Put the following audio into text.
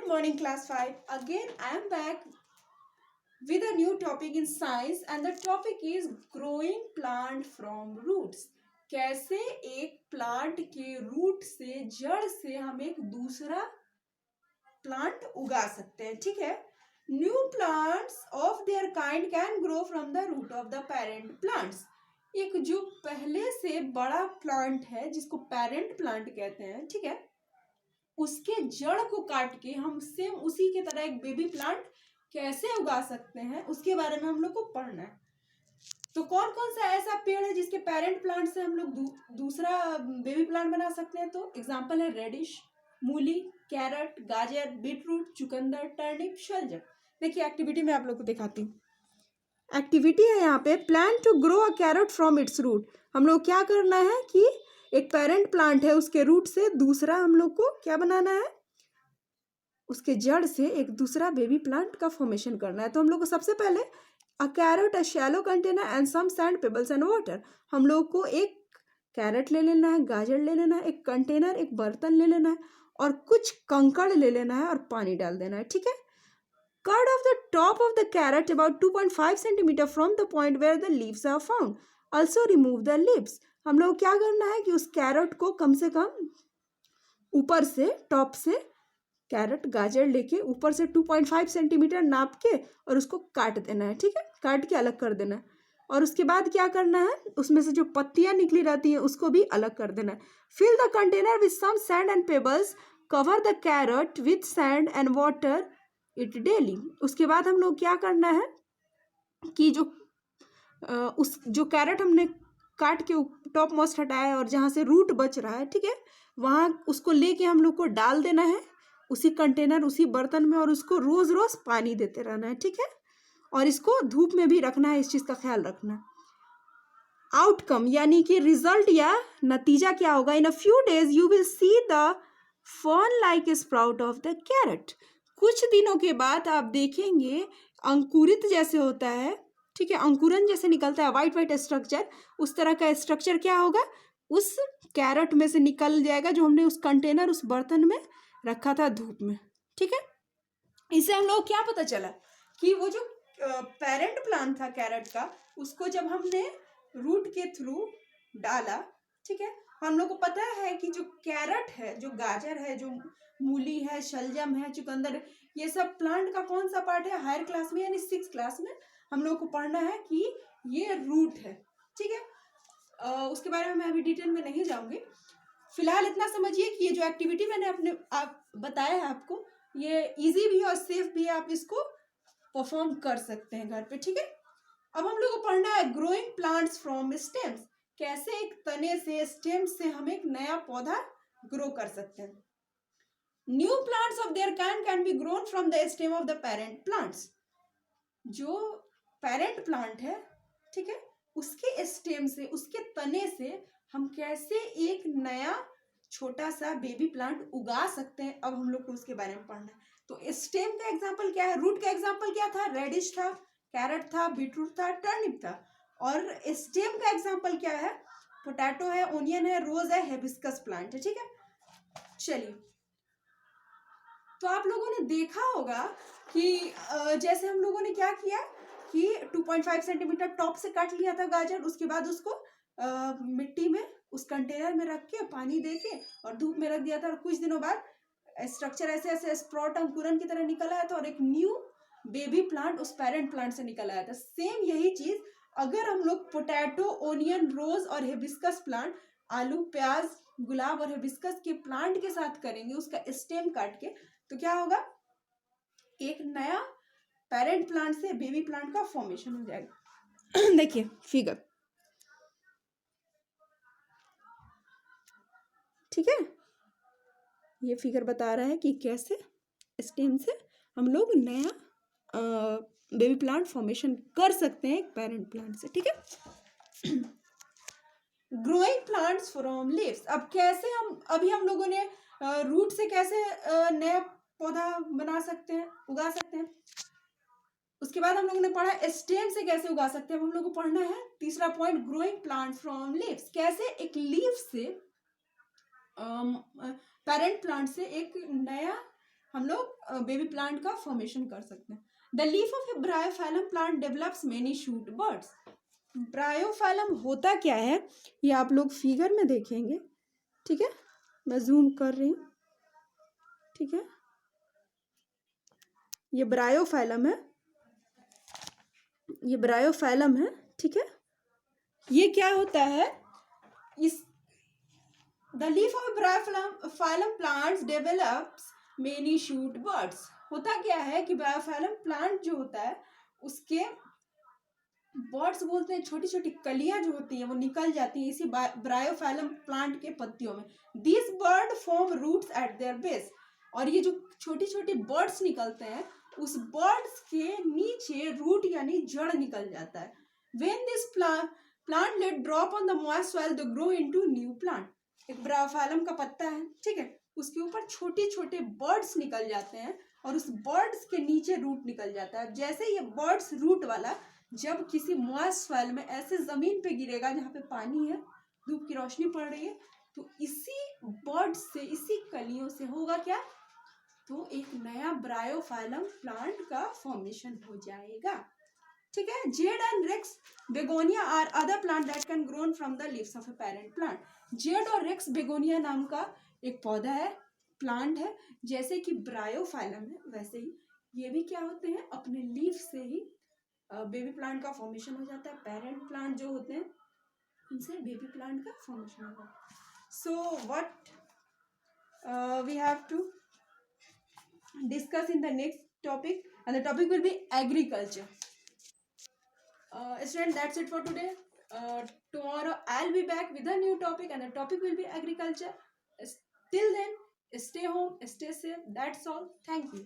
Good morning, class 5. Again, I am back with a new topic in science, and the topic is growing plant from roots. कैसे एक plant के root से, जड़ से हम एक दूसरा प्लांट उगा सकते हैं. ठीक है. New plants of their kind can grow from the root of the parent plants. एक जो पहले से बड़ा प्लांट है जिसको पेरेंट प्लांट कहते हैं, ठीक है, उसके जड़ को काट के हम सेम उसी के तरह एक बेबी प्लांट कैसे उगा सकते हैं उसके बारे में हम लोग को पढ़ना है. तो कौन कौन सा ऐसा पेड़ है जिसके पेरेंट प्लांट से हम लोग दूसरा बेबी प्लांट बना सकते हैं. तो एग्जांपल है रेडिश, मूली, कैरेट, गाजर, बीटरूट, चुकंदर, टर्निप, शलजम. देखिए एक्टिविटी में आप लोग को दिखाती हूँ. एक्टिविटी है यहाँ पे, plan to grow a carrot from its root. हम लोग क्या करना है कि एक पेरेंट प्लांट है, उसके रूट से दूसरा हम लोग को क्या बनाना है, उसके जड़ से एक दूसरा बेबी प्लांट का फॉर्मेशन करना है. तो हम लोग को सबसे पहले a carrot, a shallow container and some sand, pebbles and water. हम लोग को एक कैरेट ले लेना है, गाजर ले लेना है, एक कंटेनर, एक बर्तन ले लेना है और कुछ कंकड़ ले लेना है और पानी डाल देना है. ठीक है. Cut off the top of the carrot about 2.5 centimeter from the point where the leaves are found. Also remove the leaves. हम लोग क्या करना है कि उस कैरेट को कम से कम ऊपर से, टॉप से कैरेट गाजर लेके ऊपर से 2.5 सेंटीमीटर नाप के और उसको काट देना है. ठीक है. काट के अलग कर देना है. और उसके बाद क्या करना है, उसमें से जो पत्तियां निकली रहती हैं उसको भी अलग कर देना है. Fill the container with some sand and pebbles. Cover the carrot with sand and water it daily. उसके बाद हम लोग क्या करना है कि उस जो कैरेट हमने काट के टॉप मोस्ट हटाया है और जहाँ से रूट बच रहा है, ठीक है, वहाँ उसको लेके हम लोग को डाल देना है उसी कंटेनर, उसी बर्तन में, और उसको रोज रोज पानी देते रहना है. ठीक है. और इसको धूप में भी रखना है, इस चीज का ख्याल रखना. आउटकम यानी कि रिजल्ट या नतीजा क्या होगा, in a few days you will see the fern like sprout of the carrot. कुछ दिनों के बाद आप देखेंगे अंकुरित जैसे होता है, ठीक है, अंकुरन जैसे निकलता है, वाइट वाइट स्ट्रक्चर, उस तरह का स्ट्रक्चर क्या होगा, उस कैरेट में से निकल जाएगा जो हमने उस कंटेनर, उस बर्तन में रखा था धूप में. ठीक है. इससे हम लोग क्या पता चला कि वो जो पेरेंट प्लांट था कैरेट का, उसको जब हमने रूट के थ्रू डाला, ठीक है, हम लोग को पता है कि जो कैरेट है, जो गाजर है, जो मूली है, शलजम है, चुकंदर, ये सब प्लांट का कौन सा पार्ट है, हायर क्लास में यानी 6th क्लास में हम लोग को पढ़ना है कि ये रूट है. ठीक है. उसके बारे में मैं अभी डिटेल में नहीं जाऊंगी. फिलहाल इतना समझिए कि ये जो एक्टिविटी मैंने आप बताया है आपको, ये इजी भी है और सेफ भी है, आप इसको परफॉर्म कर सकते हैं घर पे. ठीक है. अब हम लोग को पढ़ना है ग्रोइंग प्लांट्स फ्रॉम स्टेम्स. कैसे एक तने से, स्टेम से हम एक नया पौधा ग्रो कर सकते हैं. New plants of their kind can be grown from the stem of the parent plants. जो पेरेंट प्लांट है, ठीक है, उसके स्टेम से, उसके तने से हम कैसे एक नया छोटा सा बेबी प्लांट उगा सकते हैं. अब हम लोग को उसके बारे में पढ़ना है. तो स्टेम का एग्जांपल क्या है, रूट का एग्जांपल क्या था, रेडिश था, कैरेट था, बीटरूट था, टर्निप था. और स्टेम का एग्जांपल क्या है, पोटैटो है, ओनियन है, रोज है, हिबिस्कस प्लांट है. ठीक है. चलिए, तो आप लोगों ने देखा होगा कि जैसे हम लोगों ने क्या किया कि 2.5 सेंटीमीटर टॉप से काट लिया था गाजर, उसके बाद उसको मिट्टी में, उस कंटेनर में रख के, पानी दे के और धूप में रख दिया था, और कुछ दिनों बाद स्ट्रक्चर ऐसे ऐसे स्प्राउट, अंकुरन की तरह निकल आया था और एक न्यू बेबी प्लांट उस पेरेंट प्लांट से निकल आया था. सेम यही चीज अगर हम लोग पोटैटो, ओनियन, रोज और हिबिस्कस प्लांट, आलू, प्याज, गुलाब और हिबिस्कस के प्लांट के साथ करेंगे, उसका स्टेम काट के, तो क्या होगा, एक नया पेरेंट प्लांट से बेबी प्लांट का फॉर्मेशन हो जाएगा. देखिए फिगर, ठीक है, ये फिगर बता रहा है कि कैसे स्टेम से हम लोग नया बेबी प्लांट फॉर्मेशन कर सकते हैं एक पेरेंट प्लांट से. ठीक है. Growing plants from leaves. अब कैसे अभी हम लोगों ने रूट से कैसे नया पौधा बना सकते हैं, उगा सकते हैं. उसके बाद हम लोगों ने पढ़ा स्टेम से कैसे उगा सकते हैं. हम लोग को पढ़ना है तीसरा point, growing plant from leaves. कैसे एक लीव से, पेरेंट प्लांट से एक नया हम लोग बेबी प्लांट का फॉर्मेशन कर सकते हैं। The leaf of A Bryophyllum plant develops many shoot birds. Bryophyllum होता क्या है ये आप लोग फिगर में देखेंगे, ठीक है, मैं जूम कर रही हूँ, ठीक है, ये ब्रायोफाइलम है, ये ब्रायोफाइलम है, ठीक है। ये क्या होता है, इस the leaf of Bryophyllum plants develops many shoot birds. होता क्या है कि ब्रायोफाइलम प्लांट जो होता है उसके बर्ड्स बोलते हैं, छोटी छोटी कलियां जो होती हैं वो निकल जाती हैं इसी ब्रायोफाइलम प्लांट के पत्तियों में। This bird form roots at their base. और ये जो छोटी छोटी बर्ड्स निकलते हैं उस बर्ड्स के नीचे रूट यानी जड़ निकल जाता है। When this plant let drop on the moist soil they grow into new plant. एक ब्रायोफाइलम का पत्ता है, ठीक है, उसके ऊपर छोटे छोटे बर्ड्स निकल जाते हैं और उस बर्ड्स के नीचे रूट निकल जाता है। जैसे ये बर्ड्स रूट वाला जब किसी मॉइस्ट सॉइल में ऐसे जमीन पे गिरेगा जहाँ पे पानी है, धूप की रोशनी पड़ रही है, तो इसी बर्ड से, इसी कलियों से होगा क्या, तो एक नया ब्रायोफाइलम प्लांट का फॉर्मेशन हो जाएगा, ठीक है। Jade and rex begonia are other plant that can grown from the leaves of a parent plant. Jade और रेक्स बेगोनिया नाम का एक पौधा है, प्लांट है, जैसे कि ब्रायोफाइलम है वैसे ही ये भी क्या होते हैं, अपने लीफ से ही बेबी प्लांट का फॉर्मेशन हो जाता है। पेरेंट प्लांट जो होते हैं उनसे बेबी प्लांट का फॉर्मेशन होगा। So what we have to discuss in the next topic and the topic will be agriculture. Student, that's it for today. Tomorrow I'll be back with a new topic and the topic will be agriculture. Till then, stay home, stay safe. That's all. Thank you.